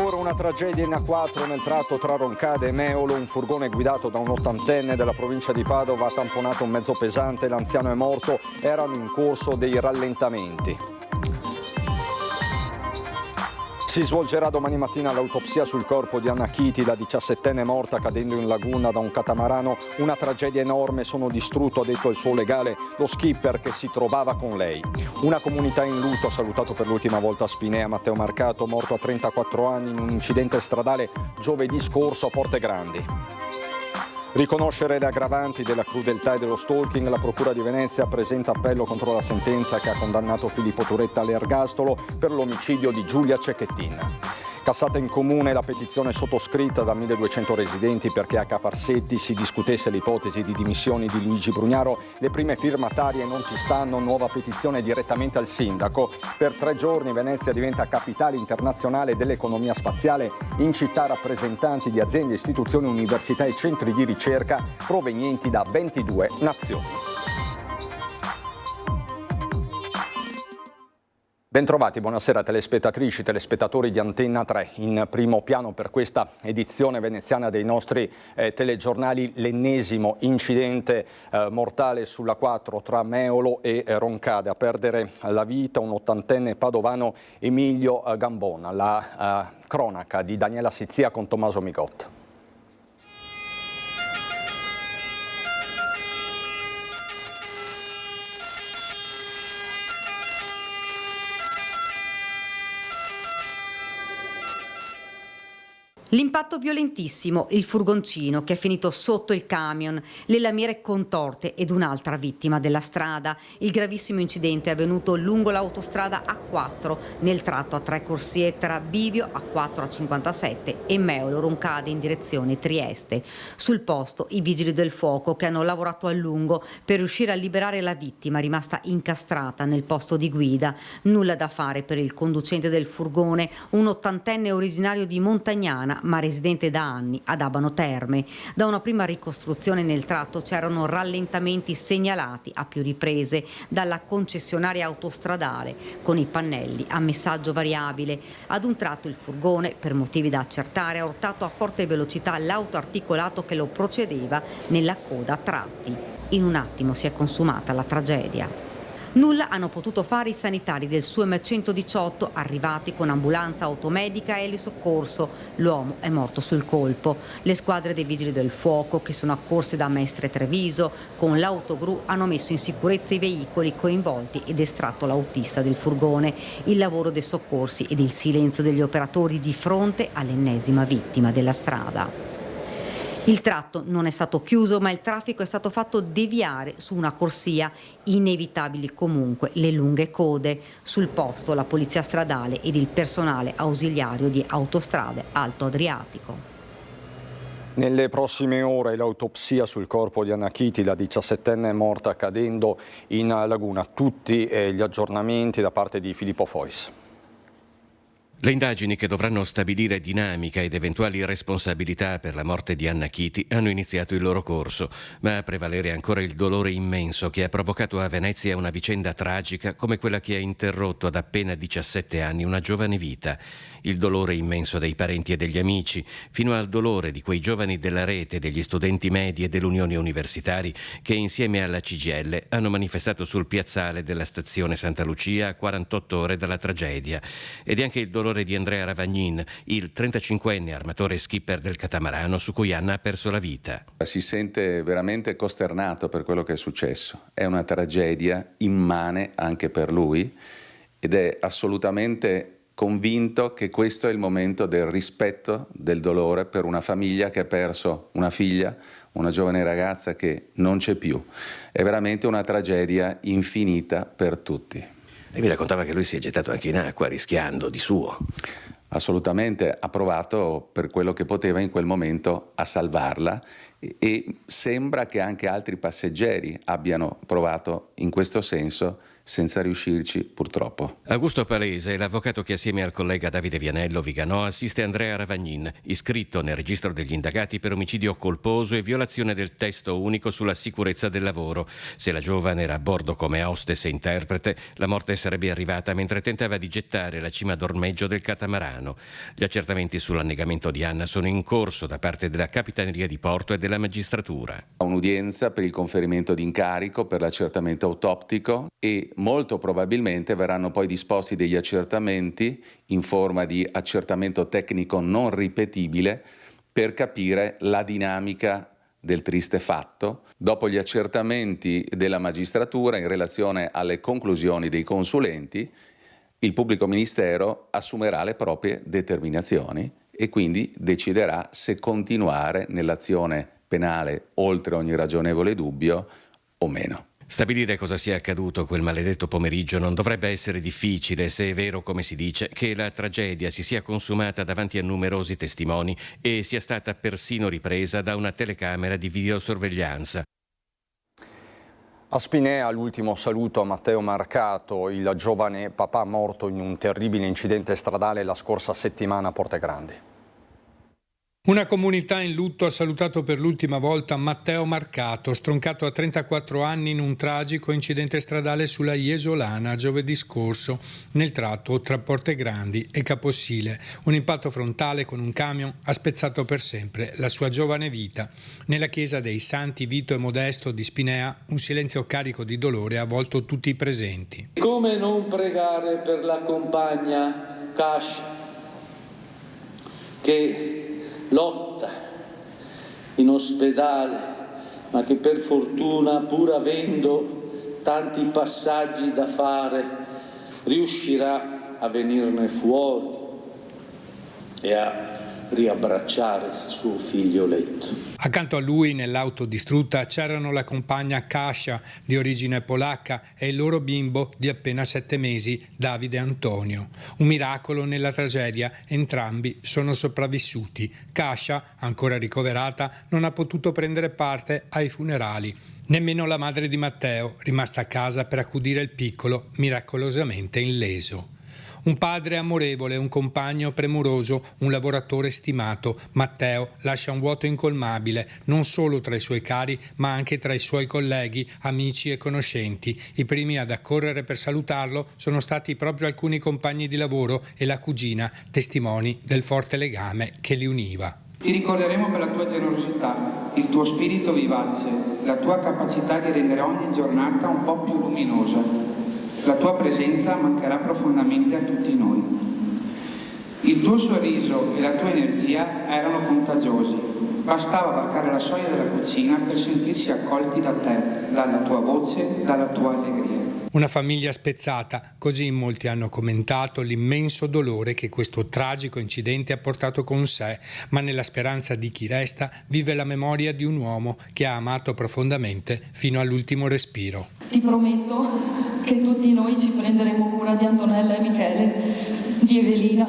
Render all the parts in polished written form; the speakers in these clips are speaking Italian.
ore una tragedia in A4 nel tratto tra Roncade e Meolo. Un furgone guidato da un ottantenne della provincia di Padova ha tamponato un mezzo pesante, l'anziano è morto, erano in corso dei rallentamenti. Si svolgerà domani mattina l'autopsia sul corpo di Anna Chiti, la 17enne morta cadendo in laguna da un catamarano. Una tragedia enorme, sono distrutto, ha detto il suo legale, lo skipper che si trovava con lei. Una comunità in lutto ha salutato per l'ultima volta a Spinea Matteo Marcato, morto a 34 anni in un incidente stradale giovedì scorso a Porte Grandi. Riconoscere le aggravanti della crudeltà e dello stalking, la Procura di Venezia presenta appello contro la sentenza che ha condannato Filippo Turetta all'ergastolo per l'omicidio di Giulia Cecchettin. Cassata in comune la petizione sottoscritta da 1200 residenti perché a Caparsetti si discutesse l'ipotesi di dimissioni di Luigi Brugnaro. Le prime firmatarie non ci stanno, nuova petizione direttamente al sindaco. Per 3 giorni Venezia diventa capitale internazionale dell'economia spaziale, in città rappresentanti di aziende, istituzioni, università e centri di ricerca provenienti da 22 nazioni. Bentrovati, buonasera telespettatrici, telespettatori di Antenna 3. In primo piano per questa edizione veneziana dei nostri telegiornali l'ennesimo incidente mortale sulla 4 tra Meolo e Roncade. A perdere la vita un ottantenne padovano, Emilio Gambona. La cronaca di Daniela Sizia con Tommaso Migotta. L'impatto violentissimo, il furgoncino che è finito sotto il camion, le lamiere contorte ed un'altra vittima della strada. Il gravissimo incidente è avvenuto lungo l'autostrada A4 nel tratto a 3 corsie tra Bivio A4 a 57 e Meolo Roncade in direzione Trieste. Sul posto i vigili del fuoco che hanno lavorato a lungo per riuscire a liberare la vittima rimasta incastrata nel posto di guida. Nulla da fare per il conducente del furgone, un ottantenne originario di Montagnana ma residente da anni ad Abano Terme. Da una prima ricostruzione nel tratto c'erano rallentamenti segnalati a più riprese dalla concessionaria autostradale con i pannelli a messaggio variabile. Ad un tratto il furgone, per motivi da accertare, ha urtato a forte velocità l'autoarticolato che lo procedeva nella coda a tratti. In un attimo si è consumata la tragedia. Nulla hanno potuto fare i sanitari del SUEM 118 arrivati con ambulanza automedica e elisoccorso. L'uomo è morto sul colpo. Le squadre dei vigili del fuoco che sono accorse da Mestre Treviso con l'autogru hanno messo in sicurezza i veicoli coinvolti ed estratto l'autista del furgone. Il lavoro dei soccorsi ed il silenzio degli operatori di fronte all'ennesima vittima della strada. Il tratto non è stato chiuso, ma il traffico è stato fatto deviare su una corsia, inevitabili comunque le lunghe code. Sul posto la polizia stradale ed il personale ausiliario di Autostrade Alto Adriatico. Nelle prossime ore l'autopsia sul corpo di Anna Chiti, la 17enne morta cadendo in laguna. Tutti gli aggiornamenti da parte di Filippo Fois. Le indagini che dovranno stabilire dinamica ed eventuali responsabilità per la morte di Anna Chiti hanno iniziato il loro corso, ma a prevalere ancora il dolore immenso che ha provocato a Venezia una vicenda tragica come quella che ha interrotto ad appena 17 anni una giovane vita. Il dolore immenso dei parenti e degli amici, fino al dolore di quei giovani della rete, degli studenti medi e dell'Unione Universitari che insieme alla CGIL hanno manifestato sul piazzale della stazione Santa Lucia a 48 ore dalla tragedia. Ed è anche il dolore di Andrea Ravagnin, il 35enne armatore e skipper del catamarano su cui Anna ha perso la vita. Si sente veramente costernato per quello che è successo. È una tragedia immane anche per lui ed è assolutamente convinto che questo è il momento del rispetto, del dolore per una famiglia che ha perso una figlia, una giovane ragazza che non c'è più. È veramente una tragedia infinita per tutti. E mi raccontava che lui si è gettato anche in acqua rischiando di suo. Assolutamente, ha provato per quello che poteva in quel momento a salvarla e sembra che anche altri passeggeri abbiano provato in questo senso senza riuscirci purtroppo. Augusto Palese è l'avvocato che assieme al collega Davide Vianello Viganò assiste Andrea Ravagnin, iscritto nel registro degli indagati per omicidio colposo e violazione del testo unico sulla sicurezza del lavoro. Se la giovane era a bordo come hostess e interprete, la morte sarebbe arrivata mentre tentava di gettare la cima d'ormeggio del catamarano. Gli accertamenti sull'annegamento di Anna sono in corso da parte della Capitaneria di Porto e della magistratura. Un'udienza per il conferimento di incarico per l'accertamento autoptico e molto probabilmente verranno poi disposti degli accertamenti in forma di accertamento tecnico non ripetibile per capire la dinamica del triste fatto. Dopo gli accertamenti della magistratura in relazione alle conclusioni dei consulenti, il pubblico ministero assumerà le proprie determinazioni e quindi deciderà se continuare nell'azione penale oltre ogni ragionevole dubbio o meno. Stabilire cosa sia accaduto quel maledetto pomeriggio non dovrebbe essere difficile se è vero, come si dice, che la tragedia si sia consumata davanti a numerosi testimoni e sia stata persino ripresa da una telecamera di videosorveglianza. A Spinea l'ultimo saluto a Matteo Marcato, il giovane papà morto in un terribile incidente stradale la scorsa settimana a Portegrandi. Una comunità in lutto ha salutato per l'ultima volta Matteo Marcato, stroncato a 34 anni in un tragico incidente stradale sulla Jesolana giovedì scorso, nel tratto tra Portegrandi e Caposile. Un impatto frontale con un camion ha spezzato per sempre la sua giovane vita. Nella chiesa dei Santi Vito e Modesto di Spinea, un silenzio carico di dolore ha avvolto tutti i presenti. Come non pregare per la compagna Cash, che lotta in ospedale, ma che per fortuna, pur avendo tanti passaggi da fare, riuscirà a venirne fuori e a riabbracciare il suo figlioletto. Accanto a lui, nell'auto distrutta, c'erano la compagna Kasia, di origine polacca, e il loro bimbo di appena 7 mesi, Davide Antonio. Un miracolo nella tragedia, entrambi sono sopravvissuti. Kasia, ancora ricoverata, non ha potuto prendere parte ai funerali. Nemmeno la madre di Matteo, rimasta a casa per accudire il piccolo, miracolosamente illeso. Un padre amorevole, un compagno premuroso, un lavoratore stimato. Matteo lascia un vuoto incolmabile, non solo tra i suoi cari, ma anche tra i suoi colleghi, amici e conoscenti. I primi ad accorrere per salutarlo sono stati proprio alcuni compagni di lavoro e la cugina, testimoni del forte legame che li univa. Ti ricorderemo per la tua generosità, il tuo spirito vivace, la tua capacità di rendere ogni giornata un po' più luminosa. La tua presenza mancherà profondamente a tutti noi. Il tuo sorriso e la tua energia erano contagiosi. Bastava varcare la soglia della cucina per sentirsi accolti da te, dalla tua voce, dalla tua allegria. Una famiglia spezzata, così in molti hanno commentato l'immenso dolore che questo tragico incidente ha portato con sé, ma nella speranza di chi resta vive la memoria di un uomo che ha amato profondamente fino all'ultimo respiro. Ti prometto che tutti noi ci prenderemo cura di Antonella e Michele, di Evelina,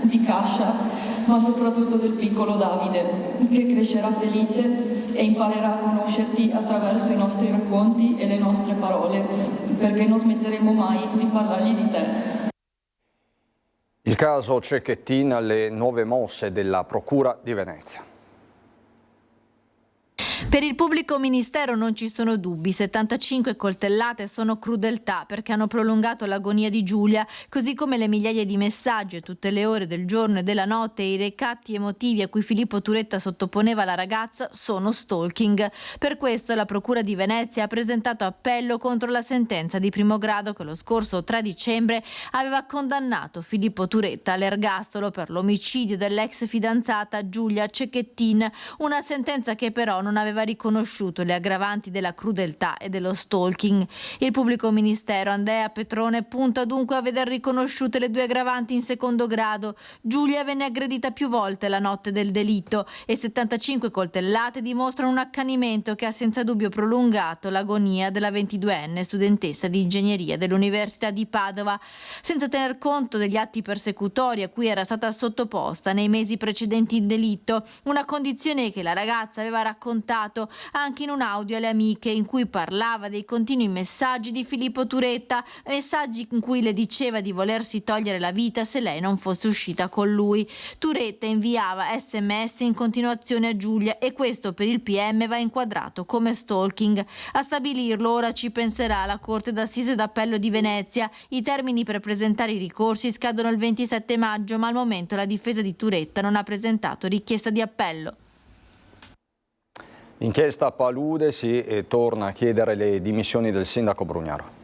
di Kasia, ma soprattutto del piccolo Davide, che crescerà felice e imparerà a conoscerti attraverso i nostri racconti e le nostre parole, perché non smetteremo mai di parlargli di te. Il caso Cecchettin alle nuove mosse della Procura di Venezia. Per il pubblico ministero non ci sono dubbi, 75 coltellate sono crudeltà perché hanno prolungato l'agonia di Giulia, così come le migliaia di messaggi a tutte le ore del giorno e della notte e i recatti emotivi a cui Filippo Turetta sottoponeva la ragazza sono stalking. Per questo la Procura di Venezia ha presentato appello contro la sentenza di primo grado che lo scorso 3 dicembre aveva condannato Filippo Turetta all'ergastolo per l'omicidio dell'ex fidanzata Giulia Cecchettin, una sentenza che però non aveva riconosciuto le aggravanti della crudeltà e dello stalking. Il pubblico ministero Andrea Petrone punta dunque a veder riconosciute le 2 aggravanti in secondo grado. Giulia venne aggredita più volte la notte del delitto e 75 coltellate dimostrano un accanimento che ha senza dubbio prolungato l'agonia della 22enne studentessa di ingegneria dell'Università di Padova, senza tener conto degli atti persecutori a cui era stata sottoposta nei mesi precedenti il delitto, una condizione che la ragazza aveva raccontato ricordato anche in un audio alle amiche in cui parlava dei continui messaggi di Filippo Turetta, messaggi in cui le diceva di volersi togliere la vita se lei non fosse uscita con lui. Turetta inviava SMS in continuazione a Giulia e questo per il PM va inquadrato come stalking. A stabilirlo ora ci penserà la Corte d'Assise d'Appello di Venezia. I termini per presentare i ricorsi scadono il 27 maggio, ma al momento la difesa di Turetta non ha presentato richiesta di appello. Inchiesta Palude si torna a chiedere le dimissioni del sindaco Brugnaro.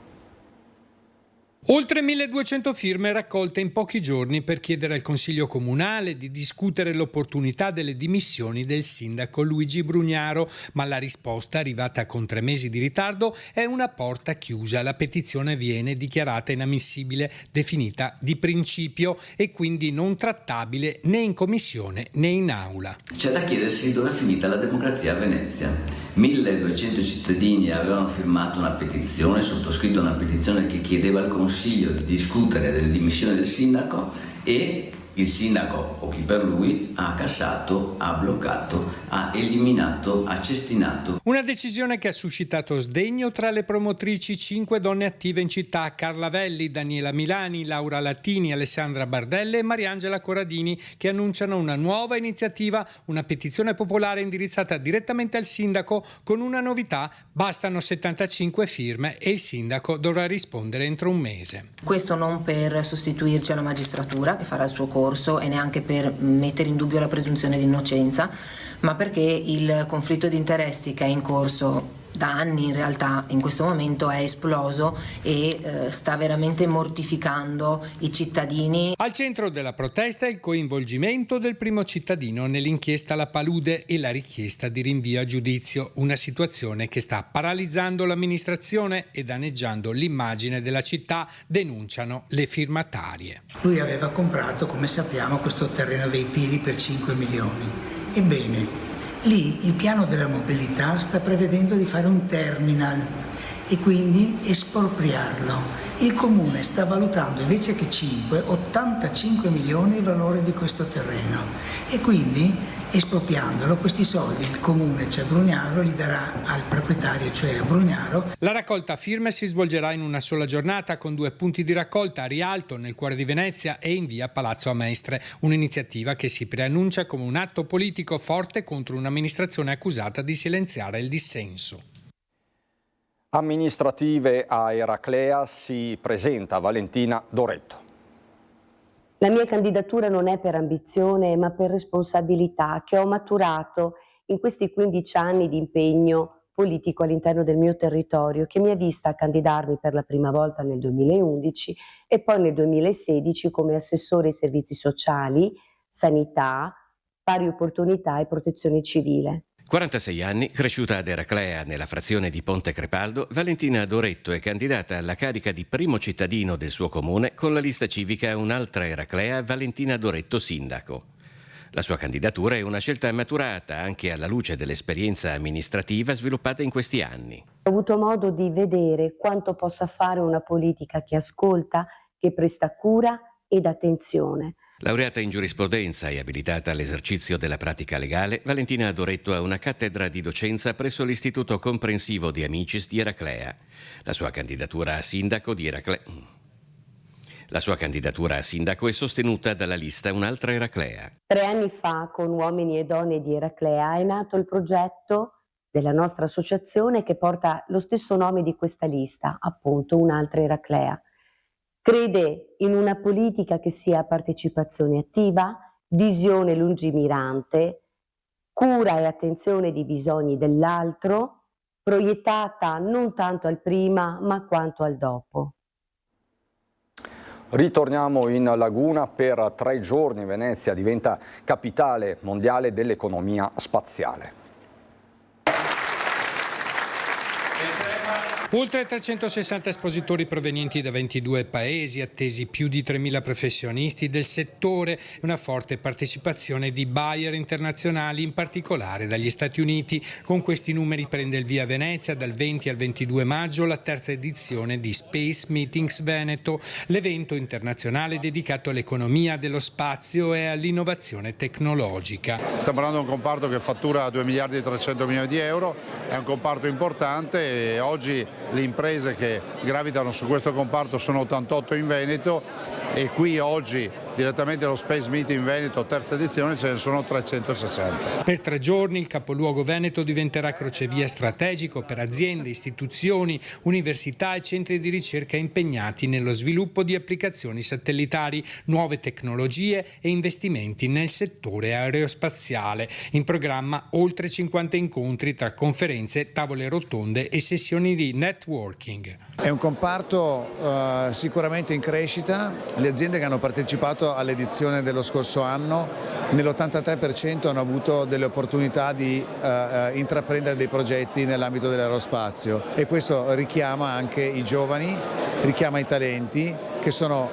Oltre 1200 firme raccolte in pochi giorni per chiedere al Consiglio Comunale di discutere l'opportunità delle dimissioni del sindaco Luigi Brugnaro, ma la risposta, arrivata con 3 mesi di ritardo, è una porta chiusa. La petizione viene dichiarata inammissibile, definita di principio e quindi non trattabile né in commissione né in aula. C'è da chiedersi dove è finita la democrazia a Venezia. 1200 cittadini avevano firmato una petizione, sottoscritto una petizione che chiedeva al Consiglio di discutere delle dimissioni del sindaco e il sindaco, o chi per lui, ha cassato, ha bloccato, ha eliminato, ha cestinato. Una decisione che ha suscitato sdegno tra le promotrici 5 donne attive in città: Carla Velli, Daniela Milani, Laura Latini, Alessandra Bardelle e Mariangela Corradini, che annunciano una nuova iniziativa, una petizione popolare indirizzata direttamente al sindaco con una novità: bastano 75 firme e il sindaco dovrà rispondere entro un mese. Questo non per sostituirci alla magistratura che farà il suo corso e neanche per mettere in dubbio la presunzione di innocenza, ma perché il conflitto di interessi che è in corso da anni, in realtà in questo momento è esploso e sta veramente mortificando i cittadini. Al centro della protesta è il coinvolgimento del primo cittadino nell'inchiesta La Palude e la richiesta di rinvio a giudizio, una situazione che sta paralizzando l'amministrazione e danneggiando l'immagine della città, denunciano le firmatarie. Lui aveva comprato, come sappiamo, questo terreno dei Pili per 5 milioni. Ebbene, lì il piano della mobilità sta prevedendo di fare un terminal e quindi espropriarlo. Il comune sta valutando invece che 85 milioni il valore di questo terreno e quindi espropriandolo questi soldi il comune, cioè Brugnaro, li darà al proprietario, cioè a Brugnaro. La raccolta firme si svolgerà in una sola giornata con 2 punti di raccolta a Rialto, nel cuore di Venezia, e in via Palazzo Amestre, un'iniziativa che si preannuncia come un atto politico forte contro un'amministrazione accusata di silenziare il dissenso. Amministrative a Eraclea si presenta Valentina Doretto. La mia candidatura non è per ambizione, ma per responsabilità che ho maturato in questi 15 anni di impegno politico all'interno del mio territorio, che mi ha vista candidarmi per la prima volta nel 2011 e poi nel 2016 come assessore ai servizi sociali, sanità, pari opportunità e protezione civile. 46 anni, cresciuta ad Eraclea, nella frazione di Ponte Crepaldo, Valentina Doretto è candidata alla carica di primo cittadino del suo comune con la lista civica Un'altra Eraclea, Valentina Doretto sindaco. La sua candidatura è una scelta maturata anche alla luce dell'esperienza amministrativa sviluppata in questi anni. Ho avuto modo di vedere quanto possa fare una politica che ascolta, che presta cura ed attenzione. Laureata in giurisprudenza e abilitata all'esercizio della pratica legale, Valentina Doretto ha una cattedra di docenza presso l'Istituto Comprensivo di Amicis di Eraclea. La sua candidatura a sindaco è sostenuta dalla lista Un'altra Eraclea. 3 anni fa, con uomini e donne di Eraclea, è nato il progetto della nostra associazione che porta lo stesso nome di questa lista, appunto Un'altra Eraclea. Crede in una politica che sia partecipazione attiva, visione lungimirante, cura e attenzione dei bisogni dell'altro, proiettata non tanto al prima ma quanto al dopo. Ritorniamo in Laguna per 3 giorni. Venezia diventa capitale mondiale dell'economia spaziale. Oltre 360 espositori provenienti da 22 paesi, attesi più di 3.000 professionisti del settore e una forte partecipazione di buyer internazionali, in particolare dagli Stati Uniti. Con questi numeri prende il via a Venezia dal 20 al 22 maggio la terza edizione di Space Meetings Veneto, l'evento internazionale dedicato all'economia dello spazio e all'innovazione tecnologica. Stiamo parlando di un comparto che fattura 2 miliardi e 300 milioni di euro, è un comparto importante e oggi le imprese che gravitano su questo comparto sono 88 in Veneto e qui oggi direttamente allo Space Meeting Veneto, terza edizione, ce ne sono 360. Per 3 giorni il capoluogo veneto diventerà crocevia strategico per aziende, istituzioni, università e centri di ricerca impegnati nello sviluppo di applicazioni satellitari, nuove tecnologie e investimenti nel settore aerospaziale. In programma oltre 50 incontri tra conferenze, tavole rotonde e sessioni di networking. È un comparto sicuramente in crescita. Le aziende che hanno partecipato all'edizione dello scorso anno nell'83% hanno avuto delle opportunità di intraprendere dei progetti nell'ambito dell'aerospazio e questo richiama anche i giovani, richiama i talenti che sono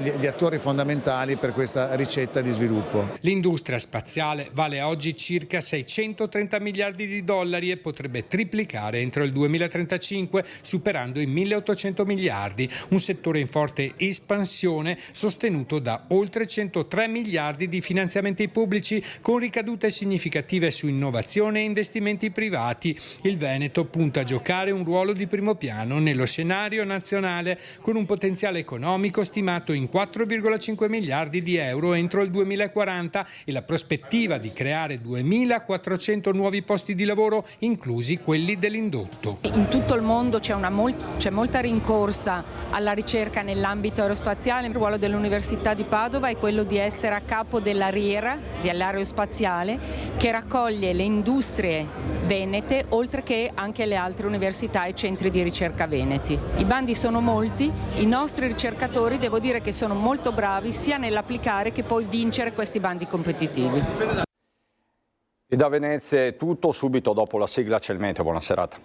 gli attori fondamentali per questa ricetta di sviluppo. L'industria spaziale vale oggi circa 630 miliardi di dollari e potrebbe triplicare entro il 2035, superando i 1.800 miliardi, un settore in forte espansione sostenuto da oltre 103 miliardi di finanziamenti pubblici con ricadute significative su innovazione e investimenti privati. Il Veneto punta a giocare un ruolo di primo piano nello scenario nazionale con un potenziale economico stimato in 4,5 miliardi di euro entro il 2040 e la prospettiva di creare 2.400 nuovi posti di lavoro, inclusi quelli dell'indotto. In tutto il mondo c'è molta rincorsa alla ricerca nell'ambito aerospaziale. Il ruolo dell'Università di Padova è quello di essere a capo dell'ARIERA, dell'aerospaziale, che raccoglie le industrie venete, oltre che anche le altre università e centri di ricerca veneti. I bandi sono molti, i nostri ricercatori devo dire che sono molto bravi sia nell'applicare che poi vincere questi bandi competitivi. E da Venezia è tutto, subito dopo la sigla c'è il meteo, buona serata.